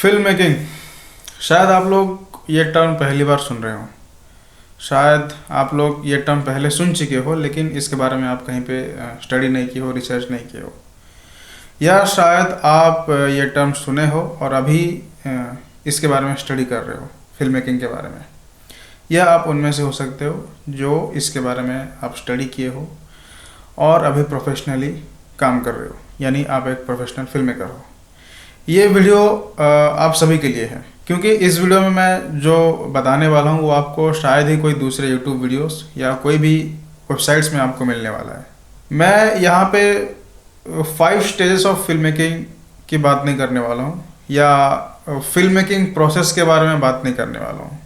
Film making, शायद आप लोग ये टर्म पहली बार सुन रहे हो। शायद आप लोग ये टर्म पहले सुन चुके हो, लेकिन इसके बारे में आप कहीं पे स्टडी नहीं किए हो, रिसर्च नहीं किए हो। या शायद आप ये टर्म सुने हो और अभी इसके बारे में स्टडी कर रहे हो, फिल्म मेकिंग के बारे में। या आप उनमें से हो सकते हो जो इसके बारे में आप स्टडी किए हो और अभी प्रोफेशनली काम कर रहे हो, यानी आप एक प्रोफेशनल फिल्म मेकर हो। ये वीडियो आप सभी के लिए है, क्योंकि इस वीडियो में मैं जो बताने वाला हूँ वो आपको शायद ही कोई दूसरे यूट्यूब वीडियोस या कोई भी वेबसाइट्स में आपको मिलने वाला है। मैं यहाँ पे 5 स्टेजेस ऑफ फिल्म मेकिंग की बात नहीं करने वाला हूँ, या फिल्म मेकिंग प्रोसेस के बारे में बात नहीं करने वाला हूँ,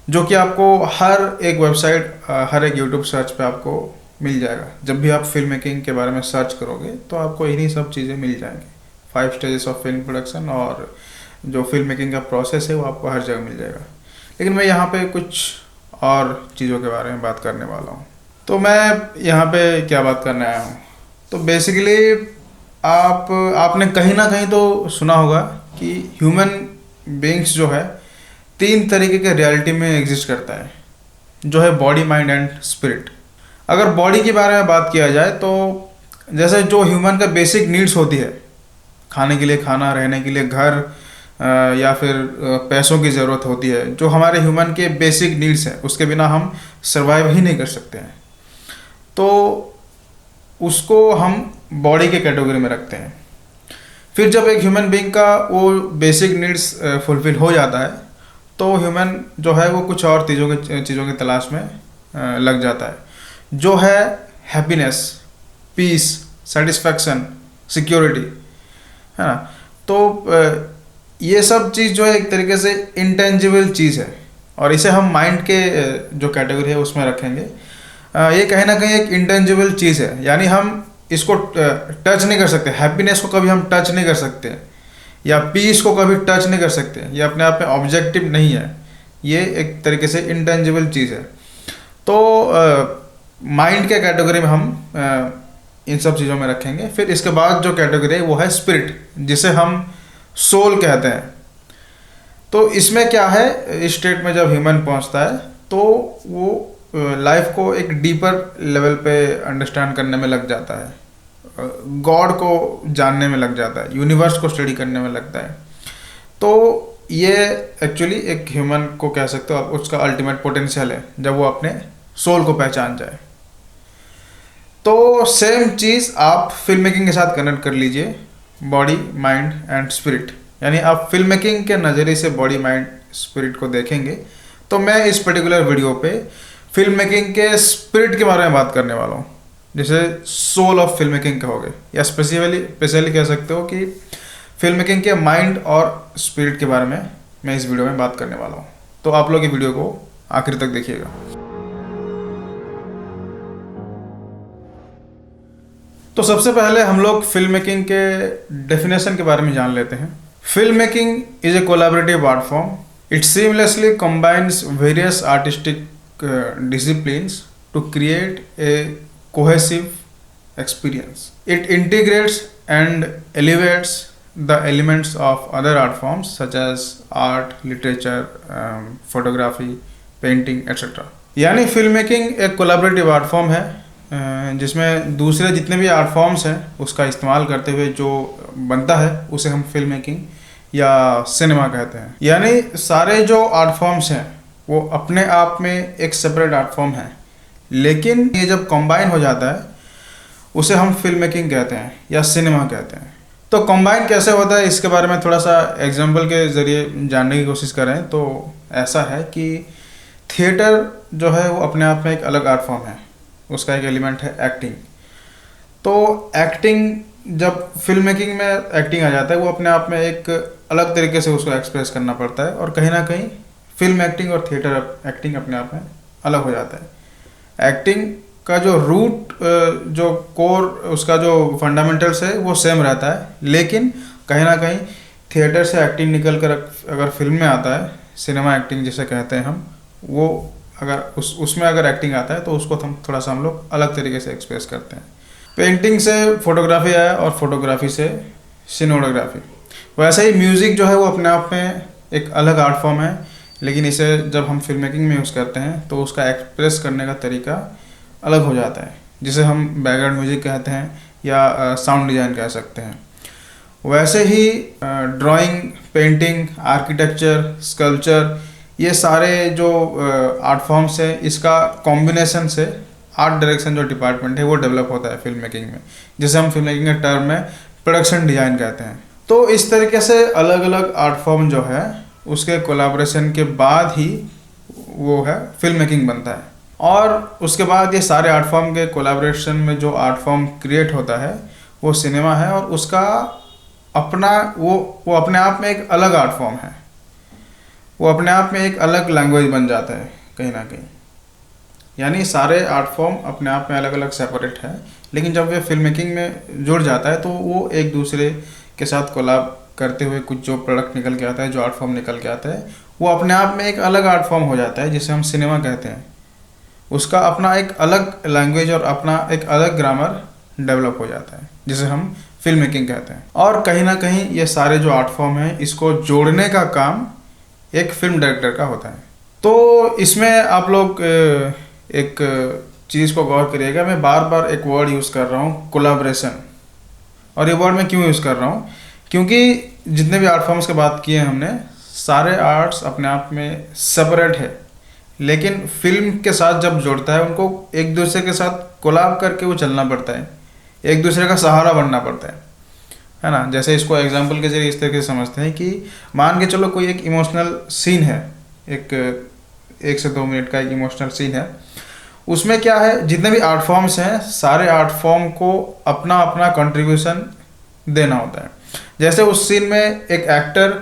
जो कि आपको हर एक वेबसाइट, हर एक यूट्यूब सर्च पे आपको मिल जाएगा। जब भी आप फिल्म मेकिंग के बारे में सर्च करोगे तो आपको इन्हीं सब चीज़ें मिल जाएंगी। 5 स्टेजेस ऑफ फिल्म प्रोडक्शन और जो फिल्म मेकिंग का प्रोसेस है वो आपको हर जगह मिल जाएगा। लेकिन मैं यहाँ पे कुछ और चीज़ों के बारे में बात करने वाला हूँ। तो मैं यहाँ पे क्या बात करने आया हूँ, तो बेसिकली आपने कहीं ना कहीं तो सुना होगा कि ह्यूमन बीइंग्स जो है 3 तरीके के रियलिटी में एग्जिस्ट करता है, जो है बॉडी, माइंड एंड स्पिरिट। अगर बॉडी के बारे में बात किया जाए तो जैसे जो ह्यूमन का बेसिक नीड्स होती है, खाने के लिए खाना, रहने के लिए घर, या फिर पैसों की ज़रूरत होती है, जो हमारे ह्यूमन के बेसिक नीड्स हैं, उसके बिना हम सर्वाइव ही नहीं कर सकते हैं, तो उसको हम बॉडी के कैटेगरी में रखते हैं। फिर जब एक ह्यूमन बीइंग का वो बेसिक नीड्स फुलफिल हो जाता है तो ह्यूमन जो है वो कुछ और चीज़ों की तलाश में लग जाता है, जो है हैप्पीनेस, पीस, सेटिस्फैक्शन, सिक्योरिटी, है ना। तो ये सब चीज़ जो है एक तरीके से इंटेंजिबल चीज़ है, और इसे हम माइंड के जो कैटेगरी है उसमें रखेंगे। ये कहीं ना कहीं एक इंटेंजिबल चीज़ है, यानी हम इसको टच नहीं कर सकते। हैप्पीनेस को कभी हम टच नहीं कर सकते, या पीस को कभी टच नहीं कर सकते। ये अपने आप में ऑब्जेक्टिव नहीं है, ये एक तरीके से इंटेंजिबल चीज़ है। तो माइंड के कैटेगरी में हम इन सब चीज़ों में रखेंगे। फिर इसके बाद जो कैटेगरी है वो है स्पिरिट, जिसे हम सोल कहते हैं। तो इसमें क्या है, इस स्टेट में जब ह्यूमन पहुंचता है तो वो लाइफ को एक डीपर लेवल पे अंडरस्टैंड करने में लग जाता है, गॉड को जानने में लग जाता है, यूनिवर्स को स्टडी करने में लगता है। तो ये एक्चुअली एक ह्यूमन को कह सकते हो आप, उसका अल्टीमेट पोटेंशियल है, जब वो अपने सोल को पहचान जाए। तो सेम चीज़ आप फिल्म मेकिंग के साथ कनेक्ट कर लीजिए, बॉडी, माइंड एंड स्पिरिट। यानी आप फिल्म मेकिंग के नज़रिए से बॉडी, माइंड, स्पिरिट को देखेंगे। तो मैं इस पर्टिकुलर वीडियो पे फिल्म मेकिंग के स्पिरिट के बारे में बात करने वाला हूँ, जिसे सोल ऑफ फिल्म मेकिंग कहोगे, या स्पेशली कह सकते हो कि फिल्म मेकिंग के माइंड और स्पिरिट के बारे में मैं इस वीडियो में बात करने वाला हूँ। तो आप लोग ये वीडियो को आखिर तक देखिएगा। तो सबसे पहले हम लोग फिल्म मेकिंग के डेफिनेशन के बारे में जान लेते हैं। Film making is a collaborative art form. It seamlessly combines various artistic disciplines to create a cohesive experience. It integrates and elevates the elements of other art forms such as art, literature, photography, painting, etc. यानी film making एक collaborative art form है, जिसमें दूसरे जितने भी art forms हैं उसका इस्तेमाल करते हुए जो बनता है उसे हम फिल्म मेकिंग या सिनेमा कहते हैं। यानी सारे जो आर्ट फॉर्म्स हैं वो अपने आप में एक सेपरेट आर्ट फॉर्म है, लेकिन ये जब कंबाइन हो जाता है उसे हम फिल्म मेकिंग कहते हैं या सिनेमा कहते हैं। तो कंबाइन कैसे होता है इसके बारे में थोड़ा सा एग्जांपल के ज़रिए जानने की कोशिश करें तो ऐसा है कि थिएटर जो है वो अपने आप में एक अलग आर्ट फॉर्म है, उसका एक एलिमेंट है एक्टिंग। तो एक्टिंग जब फिल्म मेकिंग में एक्टिंग आ जाता है वो अपने आप में एक अलग तरीके से उसको एक्सप्रेस करना पड़ता है, और कहीं ना कहीं फिल्म एक्टिंग और थिएटर एक्टिंग अपने आप में अलग हो जाता है। एक्टिंग का जो रूट, जो कोर, उसका जो फंडामेंटल्स है वो सेम रहता है, लेकिन कहीं ना कहीं थिएटर से एक्टिंग निकल कर अगर फिल्म में आता है, सिनेमा एक्टिंग जिसे कहते हैं हम, वो अगर उसमें अगर एक्टिंग आता है तो उसको हम लोग अलग तरीके से एक्सप्रेस करते हैं। पेंटिंग से फोटोग्राफी आया और फोटोग्राफी से सिनेमेटोग्राफी। वैसे ही म्यूज़िक जो है वो अपने आप में एक अलग आर्ट फॉर्म है, लेकिन इसे जब हम फिल्म मेकिंग में यूज़ करते हैं तो उसका एक्सप्रेस करने का तरीका अलग हो जाता है, जिसे हम बैकग्राउंड म्यूजिक कहते हैं या साउंड डिज़ाइन कह सकते हैं। वैसे ही ड्राइंग, पेंटिंग, आर्किटेक्चर, स्कल्पचर, ये सारे जो आर्ट फॉर्म्स हैं, इसका कॉम्बिनेशन से आर्ट डायरेक्शन जो डिपार्टमेंट है वो डेवलप होता है फिल्म मेकिंग में, जिसे हम फिल्म मेकिंग के टर्म में प्रोडक्शन डिज़ाइन कहते हैं। तो इस तरीके से अलग अलग आर्ट फॉर्म जो है उसके कोलैबोरेशन के बाद ही वो है फिल्म मेकिंग बनता है। और उसके बाद ये सारे आर्ट फॉर्म के कोलैबोरेशन में जो आर्ट फॉर्म क्रिएट होता है वो सिनेमा है, और उसका अपना वो अपने आप में एक अलग आर्ट फॉर्म है, वो अपने आप में एक अलग लैंग्वेज बन जाता है कहीं ना कहीं। यानी सारे आर्ट फॉर्म अपने आप में अलग अलग सेपरेट है, लेकिन जब वे फिल्म मेकिंग में जुड़ जाता है तो वो एक दूसरे के साथ कोलैब करते हुए कुछ जो प्रोडक्ट निकल के आता है, जो आर्ट फॉर्म निकल के आता है, वो अपने आप में एक अलग आर्ट फॉर्म हो जाता है, जिसे हम सिनेमा कहते हैं। उसका अपना एक अलग लैंग्वेज और अपना एक अलग ग्रामर डेवलप हो जाता है, जिसे हम फिल्म मेकिंग कहते हैं। और कहीं ना कहीं ये सारे जो आर्ट फॉर्म हैं, इसको जोड़ने का काम एक फिल्म डायरेक्टर का होता है। तो इसमें आप लोग एक चीज़ को गौर करिएगा, मैं बार बार एक वर्ड यूज़ कर रहा हूँ, कोलैबोरेशन। और ये वर्ड मैं क्यों यूज़ कर रहा हूँ, क्योंकि जितने भी आर्ट फॉर्म्स की बात की है हमने, सारे आर्ट्स अपने आप में सेपरेट है, लेकिन फिल्म के साथ जब जोड़ता है उनको एक दूसरे के साथ कोलैब करके वो चलना पड़ता है, एक दूसरे का सहारा बनना पड़ता है ना। जैसे इसको एग्जांपल के जरिए इस तरीके से समझते हैं कि मान के चलो कोई एक इमोशनल सीन है, एक से 2 मिनट का एक इमोशनल सीन है, उसमें क्या है, जितने भी आर्ट फॉर्म्स हैं सारे आर्ट फॉर्म को अपना अपना कंट्रीब्यूशन देना होता है। जैसे उस सीन में एक एक्टर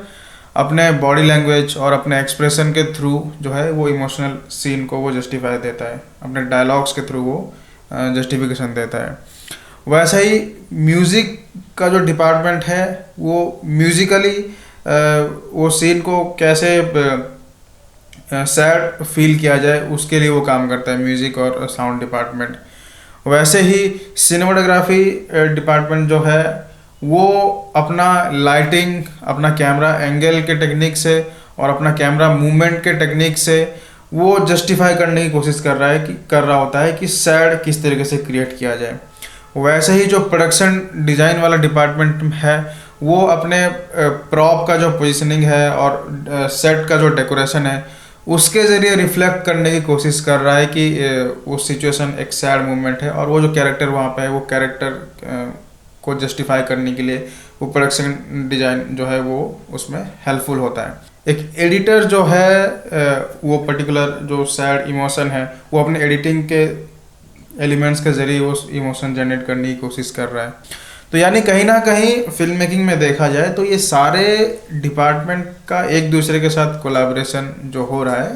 अपने बॉडी लैंग्वेज और अपने एक्सप्रेशन के थ्रू जो है वो इमोशनल सीन को वो जस्टिफाई देता है, अपने डायलॉग्स के थ्रू वो जस्टिफिकेशन देता है। वैसे ही म्यूज़िक का जो डिपार्टमेंट है वो म्यूज़िकली वो सीन को कैसे सैड फील किया जाए उसके लिए वो काम करता है, म्यूज़िक और साउंड डिपार्टमेंट। वैसे ही सिनेमाटोग्राफी डिपार्टमेंट जो है वो अपना लाइटिंग, अपना कैमरा एंगल के टेक्निक से और अपना कैमरा मूवमेंट के टेक्निक से वो जस्टिफाई करने की कोशिश कर रहा होता है कि सैड किस तरीके से क्रिएट किया जाए। वैसे ही जो प्रोडक्शन डिज़ाइन वाला डिपार्टमेंट है वो अपने प्रॉप का जो पोजीशनिंग है और सेट का जो डेकोरेशन है उसके ज़रिए रिफ्लेक्ट करने की कोशिश कर रहा है कि वो सिचुएशन एक सैड मोमेंट है, और वो जो कैरेक्टर वहाँ पे है वो कैरेक्टर को जस्टिफाई करने के लिए वो प्रोडक्शन डिज़ाइन जो है वो उसमें हेल्पफुल होता है। एक एडिटर जो है वो पर्टिकुलर जो सैड इमोशन है वो अपने एडिटिंग के एलिमेंट्स के ज़रिए वो इमोशन जनरेट करने की कोशिश कर रहा है। तो यानी कहीं ना कहीं फिल्म मेकिंग में देखा जाए तो ये सारे डिपार्टमेंट का एक दूसरे के साथ कोलैबोरेशन जो हो रहा है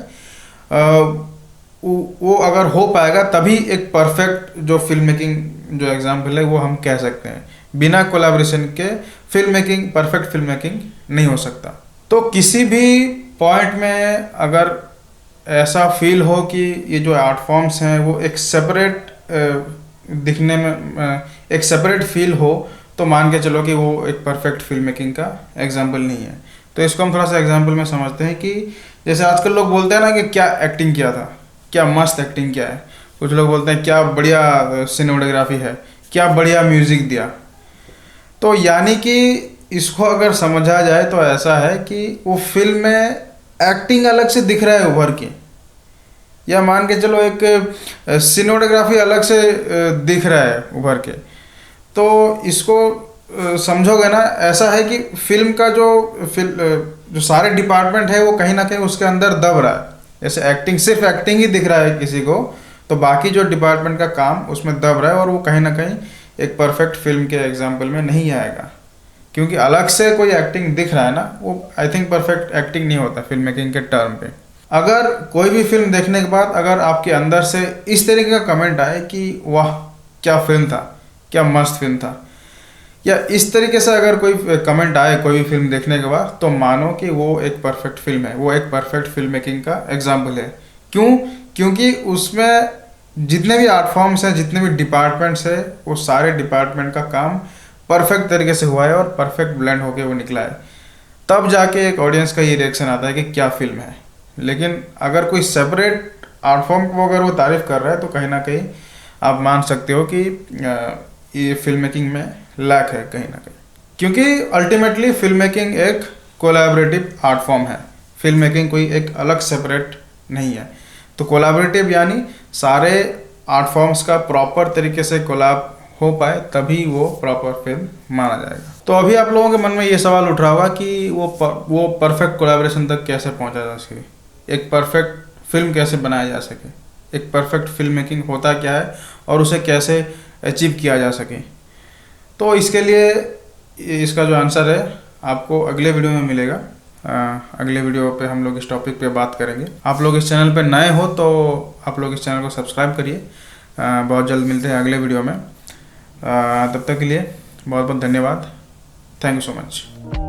वो अगर हो पाएगा तभी एक परफेक्ट जो फिल्म मेकिंग जो एग्जाम्पल है वो हम कह सकते हैं। बिना कोलैबोरेशन के film making, perfect film making नहीं हो सकता। तो किसी भी पॉइंट में अगर ऐसा फील हो कि ये जो आर्ट फॉर्म्स हैं वो एक सेपरेट दिखने में एक सेपरेट फील हो, तो मान के चलो कि वो एक परफेक्ट फिल्म मेकिंग का एग्जाम्पल नहीं है। तो इसको हम थोड़ा सा एग्जाम्पल में समझते हैं कि जैसे आजकल लोग बोलते हैं ना कि क्या एक्टिंग किया था, क्या मस्त एक्टिंग किया है। कुछ लोग बोलते हैं क्या बढ़िया सिनेमेटोग्राफी है, क्या बढ़िया म्यूज़िक दिया। तो यानी कि इसको अगर समझा जाए तो ऐसा है कि वो फिल्म में एक्टिंग अलग से दिख रहा है उभर के, या मान के चलो एक सिनेमेटोग्राफी अलग से दिख रहा है उभर के। तो इसको समझोगे ना, ऐसा है कि फिल्म का जो सारे डिपार्टमेंट है वो कहीं ना कहीं उसके अंदर दब रहा है। जैसे एक्टिंग, सिर्फ एक्टिंग ही दिख रहा है किसी को, तो बाकी जो डिपार्टमेंट का काम उसमें दब रहा है, और वो कहीं ना कहीं एक परफेक्ट फिल्म के एग्जाम्पल में नहीं आएगा। क्योंकि अलग से कोई एक्टिंग दिख रहा है ना, वो आई थिंक परफेक्ट एक्टिंग नहीं होता फिल्म मेकिंग के टर्म पे। अगर कोई भी फिल्म देखने के बाद अगर आपके अंदर से इस तरीके का कमेंट आए कि वाह क्या फिल्म था, क्या मस्त फिल्म था, या इस तरीके से अगर कोई कमेंट आए कोई भी फिल्म देखने के बाद, तो मानो कि वो एक परफेक्ट फिल्म है, वो एक परफेक्ट फिल्म मेकिंग का एग्जाम्पल है। क्यों? क्योंकि उसमें जितने भी आर्ट फॉर्म्स हैं, जितने भी डिपार्टमेंट्स हैं, वो सारे डिपार्टमेंट का काम परफेक्ट तरीके से हुआ है और परफेक्ट ब्लेंड होके वो निकला है, तब जाके एक ऑडियंस का ये रिएक्शन आता है कि क्या फिल्म है। लेकिन अगर कोई सेपरेट आर्ट फॉर्म को अगर वो तारीफ कर रहा है तो कहीं ना कहीं आप मान सकते हो कि ये फिल्म मेकिंग में लैक है कहीं ना कहीं, क्योंकि अल्टीमेटली फिल्म मेकिंग एक कोलैबोरेटिव आर्ट फॉर्म है। फिल्म मेकिंग कोई एक अलग सेपरेट नहीं है। तो कोलैबोरेटिव यानी सारे आर्ट फॉर्म्स का प्रॉपर तरीके से कोलैब हो पाए तभी वो प्रॉपर फिल्म माना जाएगा। तो अभी आप लोगों के मन में ये सवाल उठ रहा होगा कि वो परफेक्ट कोलैबोरेशन तक कैसे पहुंचा जा सके, एक परफेक्ट फिल्म कैसे बनाया जा सके, एक परफेक्ट फिल्म मेकिंग होता क्या है और उसे कैसे अचीव किया जा सके। तो इसके लिए इसका जो आंसर है आपको अगले वीडियो में मिलेगा। अगले वीडियो पे हम लोग इस टॉपिक पे बात करेंगे। आप लोग इस चैनल पे नए हो तो आप लोग इस चैनल को सब्सक्राइब करिए। बहुत जल्द मिलते हैं अगले वीडियो में। तब तक के लिए बहुत बहुत धन्यवाद। Thank you so much.